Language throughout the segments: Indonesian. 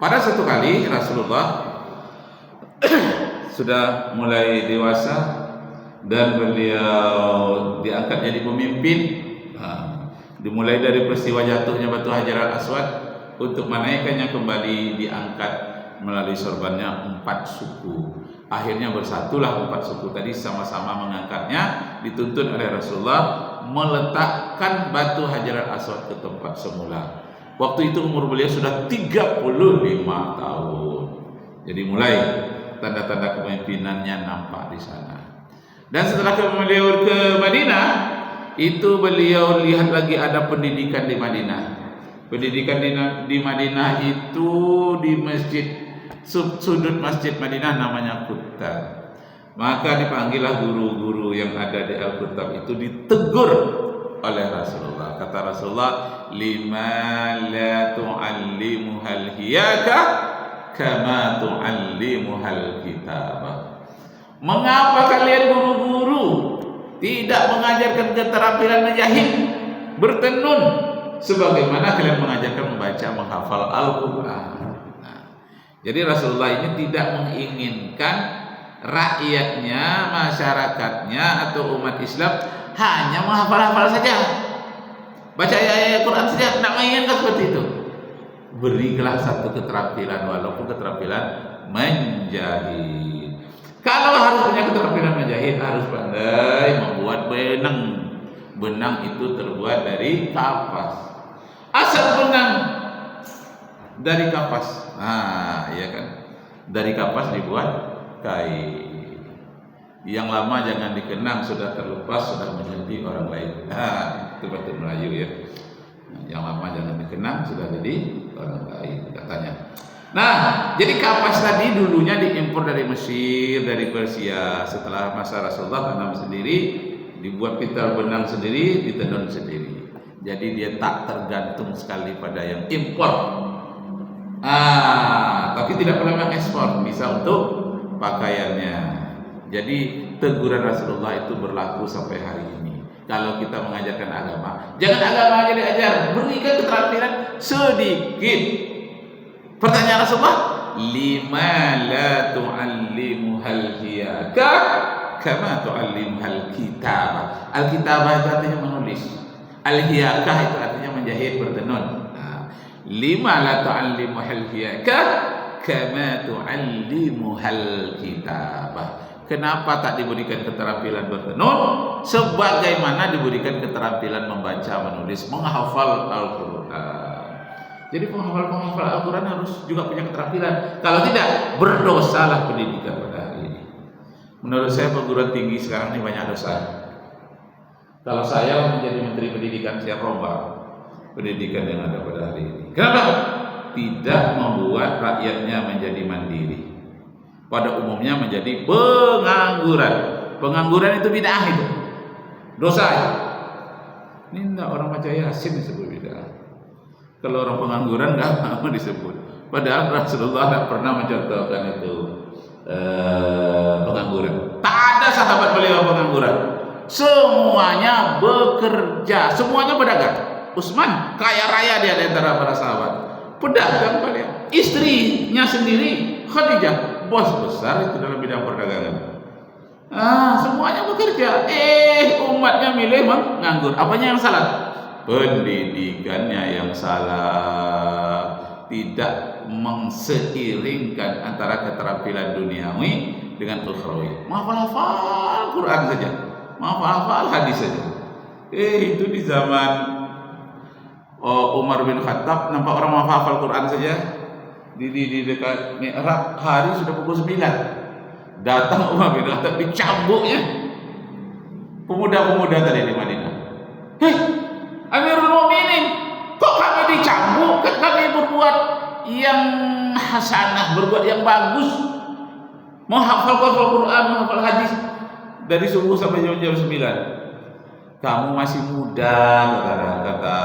Pada satu kali Rasulullah sudah mulai dewasa dan beliau diangkat jadi pemimpin. Dimulai dari peristiwa jatuhnya batu Hajar al-Aswad, untuk menaikkannya kembali diangkat melalui sorbannya 4 suku. Akhirnya bersatulah 4 suku tadi, sama-sama mengangkatnya, dituntun oleh Rasulullah meletakkan batu Hajar al-Aswad ke tempat semula. Waktu itu umur beliau sudah 35 tahun. Jadi mulai tanda-tanda kepemimpinannya nampak di sana. Dan setelah beliau ke Madinah, itu beliau lihat lagi ada pendidikan di Madinah. Pendidikan di Madinah itu di masjid, sudut masjid Madinah namanya Kuttab. Maka dipanggillah guru-guru yang ada di Al-Kuttab itu, ditegur oleh Rasulullah. Kata Rasulullah, lima la tu'allimuhal hiyaka kama tu'allimuhal kitabah. Mengapa kalian guru-guru tidak mengajarkan keterampilan menjahit, bertenun, sebagaimana kalian mengajarkan membaca, menghafal Al-Quran? Jadi Rasulullah ini tidak menginginkan rakyatnya, masyarakatnya atau umat Islam hanya menghafal-hafal saja, baca ayat Quran saja, tidak menginginkan seperti itu. Berilah satu keterampilan, walaupun keterampilan menjahit. Kalau harus punya keterampilan menjahit, harus pandai membuat benang. Benang itu terbuat dari kapas. Asal benang dari kapas. Iya kan? Dari kapas dibuat kain. Yang lama jangan dikenang, sudah terlepas, sudah menjadi orang lain. Itu betul Melayu ya. Yang lama jangan dikenang, sudah jadi orang lain katanya. Nah, jadi kapas tadi dulunya diimpor dari Mesir, dari Persia. Setelah masa Rasulullah tanam sendiri, dibuat pintar benang sendiri, ditenun sendiri. Jadi dia tak tergantung sekali pada yang impor. Tapi tidak pernah mengekspor, bisa untuk pakaiannya. Jadi teguran Rasulullah itu berlaku sampai hari ini. Kalau kita mengajarkan agama, jangan agama aja diajar, berikan keterampilan sedikit. Pertanyaan Rasulullah, lima la tu'allimuhal hiyaka kama tu'allimuhal kitabah. Al-kitabah itu artinya menulis, al-hiyakah itu artinya menjahit, bertenun. Lima la tu'allimuhal hiyaka kama tu'allimuhal kitabah. Kenapa tak diberikan keterampilan bertenun sebagaimana diberikan keterampilan membaca, menulis, menghafal Al-Quran? Jadi penghafal Al-Quran harus juga punya keterampilan. Kalau tidak, berdosalah pendidikan pada hari ini. Menurut saya perguruan tinggi sekarang ini banyak dosa. Kalau saya menjadi Menteri Pendidikan, saya rombak pendidikan yang ada pada hari ini. Kenapa? Tidak membuat rakyatnya menjadi mandiri. Pada umumnya menjadi pengangguran. Pengangguran itu bid'ah, itu dosa itu. Ini enggak orang baca Yasin disebut bid'ah. Kalau orang pengangguran enggak mau disebut. Padahal Rasulullah tidak pernah mencontohkan itu pengangguran. Tak ada sahabat beliau pengangguran. Semuanya bekerja, semuanya pedagang. Utsman kaya raya dia di antara para sahabat. Pedagang beliau. Istrinya sendiri Khadijah, bos besar itu dalam bidang perdagangan. Semuanya bekerja. Umatnya milih menganggur. Apanya yang salah? Pendidikannya yang salah. Tidak mengseiringkan antara keterampilan duniawi dengan ukhrawi. Menghafal Quran saja, menghafal hadis saja. Itu di zaman Umar bin Khattab, nampak orang menghafal Quran saja. Di dekat Mi'raj hari sudah pukul 9. Datang Umar bin Khattab, dicambuknya pemuda-pemuda tadi di Madinah. Amirul Mukminin, kok kami dicambuk? Kan kami berbuat yang hasanah, berbuat yang bagus, menghafal Quran, menghafal hadis dari subuh sampai jam 9. Kamu masih muda, kata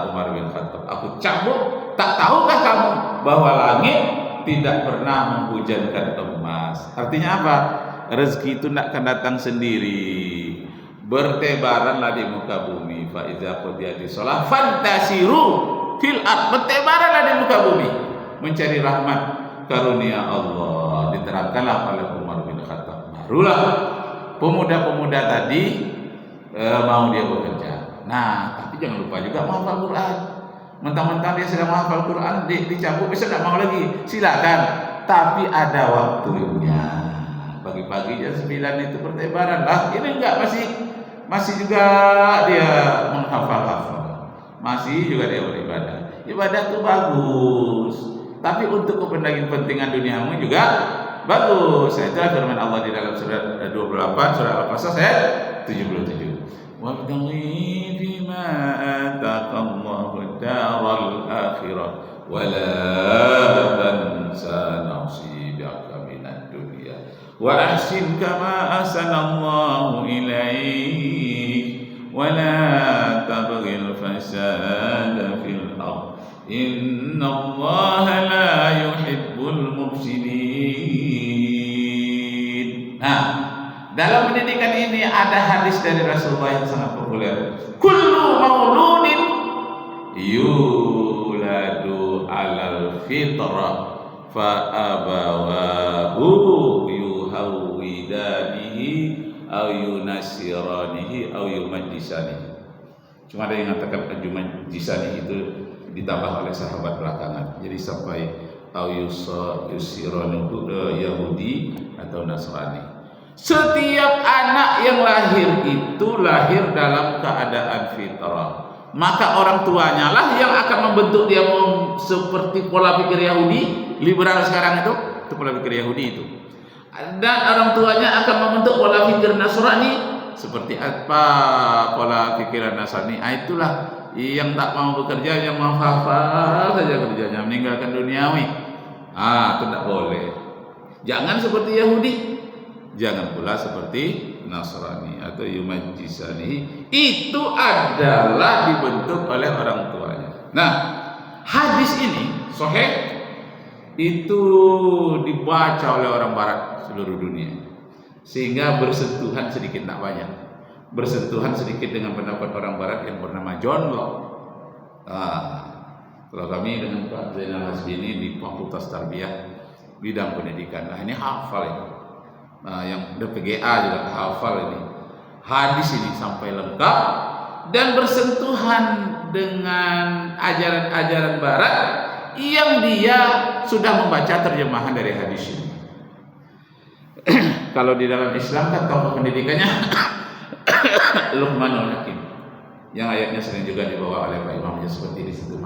Umar bin Khattab. Aku cambuk. Tak tahukah kamu bahwa langit tidak pernah menghujankan emas? Artinya apa? Rezeki itu tidak akan datang sendiri. Bertebaranlah di muka bumi. Fa iza qudiyati shalah fantasiru fil ard. Bertebaranlah di muka bumi. mencari rahmat karunia Allah. Diterangkanlah oleh Umar bin Khattab. Barulah pemuda-pemuda tadi mau dia bekerja. Nah, tapi jangan lupa juga menghafal Quran. Mentang-mentang dia sedang menghafal Quran dicabut, besok tidak mau lagi, silakan. Tapi ada waktunya. Pagi-pagi jam 9 itu pertebaran lah. Ini enggak, masih juga dia menghafal-hafal. Masih juga dia beribadah. Ibadah itu bagus. Tapi untuk kepentingan duniamu juga bagus. Itulah firman Allah di dalam surat 28 surah Al-Qasas ayat 77. Wabtaghi fima ataqallahu daral akhirah wa la tansa nasibaka minad dunya wa ahsin kama ahsanallahu ilaik wa la tabghil fasada fil ardh innallaha la yuhibbul mufsidin. Nah, dalam pendidikan ini ada hadis dari Rasulullah yang sangat populer. Kullu mauludin yuladu alal fitrah fa abawahu yuhawwidanihi aw yunasiranihi aw yumajjisanihi. Cuma ada yang mengatakan yumajjisanihi itu ditambah oleh sahabat belakangan. Jadi sampai aw yusiranihi Yahudi atau Nasrani. Setiap anak yang lahir itu lahir dalam keadaan fitrah. Maka orang tuanya lah yang akan membentuk dia seperti pola pikir Yahudi, liberal sekarang itu pola pikir Yahudi itu. Dan orang tuanya akan membentuk pola pikir Nasrani seperti apa pola pikiran Nasrani. Itulah yang tak mau bekerja, yang mau hafal saja kerjanya, meninggalkan duniawi. Itu tidak boleh. Jangan seperti Yahudi. Jangan pula seperti Nasrani atau Yumajjisani. Itu adalah dibentuk oleh orang tuanya. Nah, hadis ini sahih itu dibaca oleh orang barat seluruh dunia, sehingga bersentuhan sedikit tak banyak. Bersentuhan sedikit dengan pendapat orang barat yang bernama John Locke. Kalau kami dengan Pak Zainal Hasbini di Fakultas Tarbiyah bidang pendidikan, ini hafal ini. Yang DPGA juga hafal ini hadis ini sampai lengkap dan bersentuhan dengan ajaran-ajaran barat yang dia sudah membaca terjemahan dari hadis ini. Kalau di dalam Islam kan tokoh pendidikannya Luqmanul Hakim yang ayatnya sering juga dibawa oleh Pak Imam seperti di situ.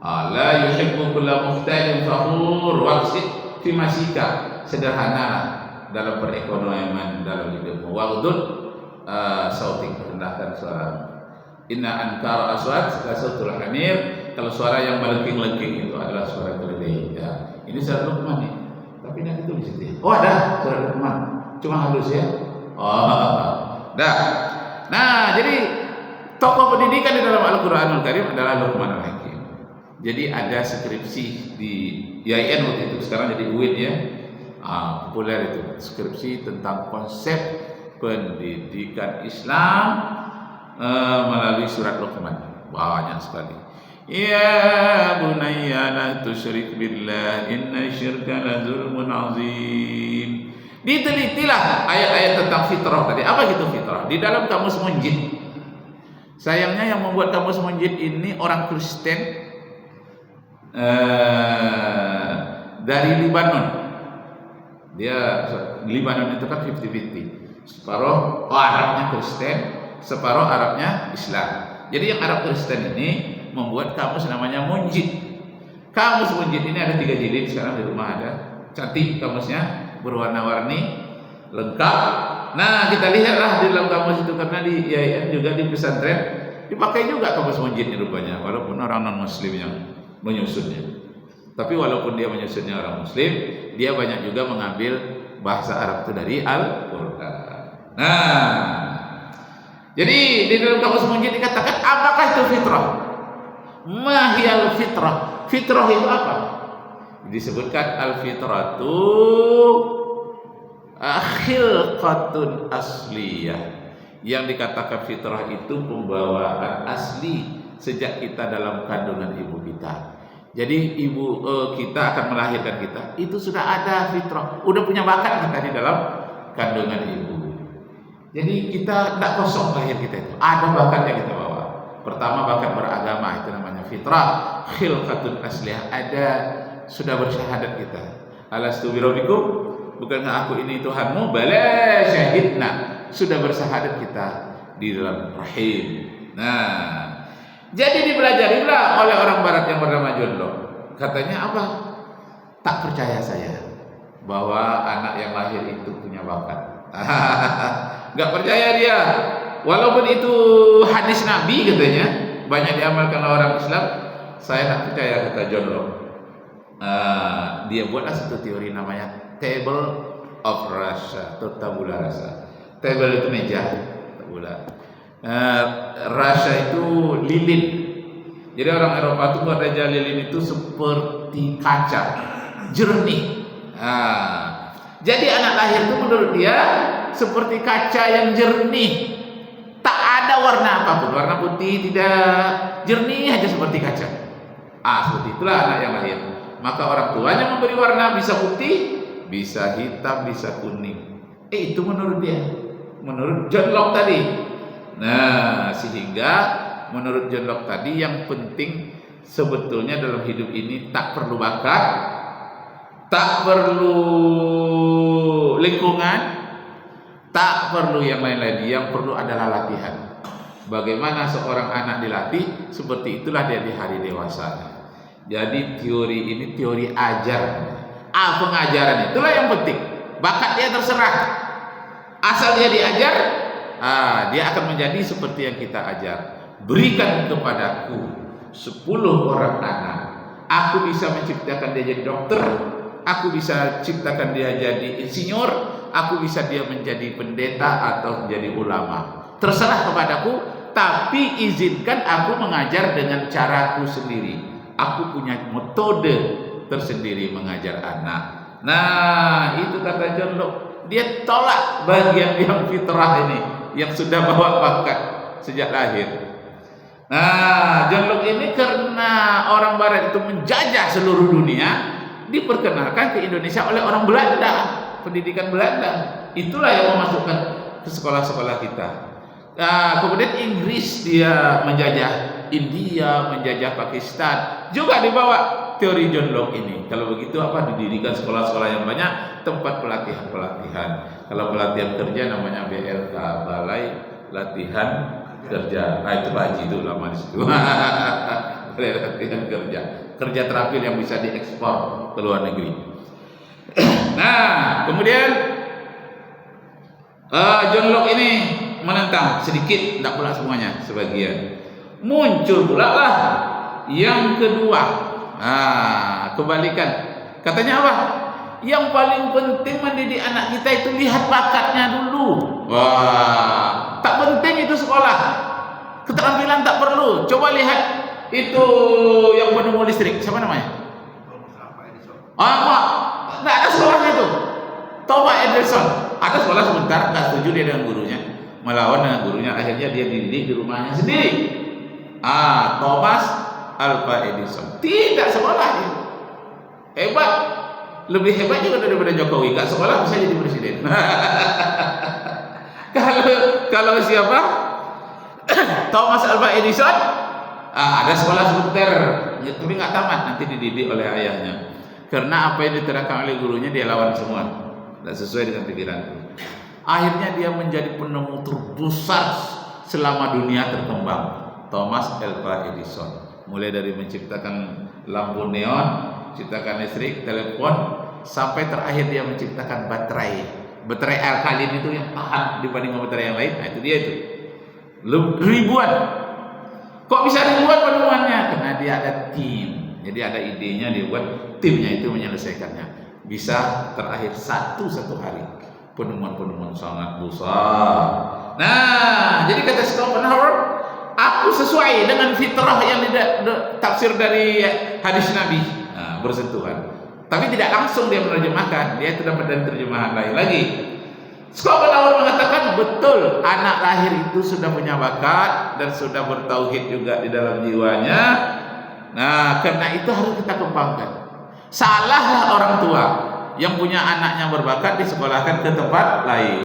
La yuhibbu kulla mukhtalin fakhur waqsid fi masika, sederhana dalam perekonomian dalam hidupmu. Waghdud sautik, rendahkan suara. Inna ankara aswat la sautul hamir, kalau suara yang melengking-lengking itu adalah suara keledai. Ya, ini suara Luqman nih. Tapi tidak itu di situ. Oh, ada suara Luqman. Cuma halus ya. Nah, jadi tokoh pendidikan di dalam Al-Qur'anul Karim adalah Luqmanul Hakim. Jadi ada skripsi di IAIN waktu itu, sekarang jadi UIN ya. Populer itu skripsi tentang konsep pendidikan Islam melalui surat Luqman. Banyak sekali. Ya bunayya la tusyrik billah inna syirka la zulmun azim. Ditelitilah ayat-ayat tentang fitrah tadi. Apa itu fitrah? Di dalam kamus Munjid. Sayangnya yang membuat kamus Munjid ini orang Kristen dari Libanon. Dia Libanon itu kan 50-50. Separuh Arabnya Kristen, separuh Arabnya Islam. Jadi yang Arab Kristen ini membuat kamus namanya Munjid. Kamus Munjid ini ada 3 jilid, sekarang di rumah ada. Cantik kamusnya, berwarna-warni, lengkap. Nah, kita lihatlah di dalam kamus itu, karena di IAIN juga di pesantren dipakai juga kamus Munjid rupanya, walaupun orang non-muslim yang menyusunnya. Tapi walaupun dia menyusunnya orang muslim, dia banyak juga mengambil bahasa Arab itu dari Al-Qur'an. Nah, jadi di dalam kamus Munjid dikatakan apakah itu fitrah? Mahiyal fitrah. Fitrah itu apa? Disebutkan al-fitratu khilqatun asliyah. Yang dikatakan fitrah itu pembawaan asli sejak kita dalam kandungan ibu kita. Jadi ibu kita akan melahirkan kita, itu sudah ada fitrah, udah punya bakat kita di dalam kandungan ibu. Jadi kita tidak kosong lahir kita itu, ada bakat yang kita bawa. Pertama bakat beragama, itu namanya fitrah, khilqatun asliyah, ada sudah bersyahadat kita. Alastu birabbikum, bukankah aku ini Tuhanmu? Bala syahidna, sudah bersyahadat kita di dalam rahim. Nah, jadi dipelajarilah oleh orang barat yang bernama John Locke. Katanya apa? Tak percaya saya bahwa anak yang lahir itu punya bakat. Gak percaya dia. Walaupun itu hadis Nabi katanya, banyak diamalkan oleh orang Islam, saya tak percaya, kata John Locke. Dia buatlah satu teori namanya Table of Rasa atau tabula rasa. Table itu meja, tabula. Rasa itu lilin. Jadi orang Eropa itu buat meja lilin itu seperti kaca, jernih. Jadi anak lahir itu menurut dia seperti kaca yang jernih, tak ada warna apapun, warna putih tidak, jernih aja seperti kaca. Seperti itulah anak yang lahir. Maka orang tuanya memberi warna, bisa putih, bisa hitam, bisa kuning. Itu menurut dia, menurut John Locke tadi. Nah, sehingga menurut John Locke tadi yang penting sebetulnya dalam hidup ini tak perlu bakat, tak perlu lingkungan, tak perlu yang lain-lain. Yang perlu adalah latihan. Bagaimana seorang anak dilatih, seperti itulah dia di hari dewasa. Jadi teori ini teori ajar. Pengajaran itulah yang penting. Bakat dia terserah, asal dia diajar, dia akan menjadi seperti yang kita ajar. Berikan kepadaku 10 orang anak, aku bisa menciptakan dia jadi dokter, aku bisa ciptakan dia jadi insinyur, aku bisa dia menjadi pendeta atau menjadi ulama. Terserah kepadaku, tapi izinkan aku mengajar dengan caraku sendiri. Aku punya metode tersendiri mengajar anak. Nah, itu kata John Locke. Dia tolak bagian yang fitrah ini, yang sudah bawa bakat sejak lahir. Nah, John Locke ini karena orang barat itu menjajah seluruh dunia, diperkenalkan ke Indonesia oleh orang Belanda, pendidikan Belanda. Itulah yang memasukkan ke sekolah-sekolah kita. Kemudian Inggris dia menjajah India, menjajah Pakistan, juga dibawa teori John Locke ini. Kalau begitu didirikan sekolah-sekolah yang banyak, tempat pelatihan-pelatihan. Kalau pelatihan kerja namanya BLK, Balai Latihan Kerja. Itu Pak Haji itu lama di situ. Balai Latihan Kerja terampil yang bisa diekspor ke luar negeri. Nah, kemudian John Locke ini menentang sedikit, tidak pula semuanya, sebagian. Muncul pula lah yang kedua. Kebalikan. Katanya apa? Yang paling penting mendidik anak kita itu lihat bakatnya dulu. Tak penting itu sekolah, keterampilan tak perlu. Coba lihat itu yang penemu listrik, siapa namanya? Nggak ada sekolahnya itu. Thomas Edison. Ada sekolah sebentar, nggak setuju dia dengan gurunya, melawan dengan gurunya. Akhirnya dia dididik di rumahnya sendiri. Thomas Alva Edison tidak sekolah dia. Hebat, lebih hebat juga daripada Jokowi. Gak sekolah bisa jadi presiden. Kalau siapa? Thomas Alva Edison, ada sekolah sebentar, tapi nggak tamat, nanti dididik oleh ayahnya. Karena apa yang diterangkan oleh gurunya dia lawan semua, tidak sesuai dengan pikiranku. Akhirnya dia menjadi penemu terbesar selama dunia terkembang. Thomas Alva Edison, mulai dari menciptakan lampu neon, ciptakan listrik, telepon, sampai terakhir dia menciptakan baterai alkalin itu yang tahan dibanding baterai yang lain. Itu dia itu ribuan. Kok bisa ribuan penemuannya? Karena dia ada tim. Jadi ada idenya, dia buat timnya itu menyelesaikannya. Bisa terakhir satu hari. Penemuan-penemuan sangat besar. Nah, jadi kata Schopenhauer, aku sesuai dengan fitrah yang tafsir dari hadis Nabi, bersentuhan. Tapi tidak langsung dia menerjemahkan, dia itu dapat dari terjemahan lain lagi. Schopenhauer mengatakan betul, anak lahir itu sudah punya bakat dan sudah bertauhid juga di dalam jiwanya. Nah, karena itu harus kita kembangkan. Salahlah orang tua yang punya anaknya berbakat disekolahkan ke tempat lain.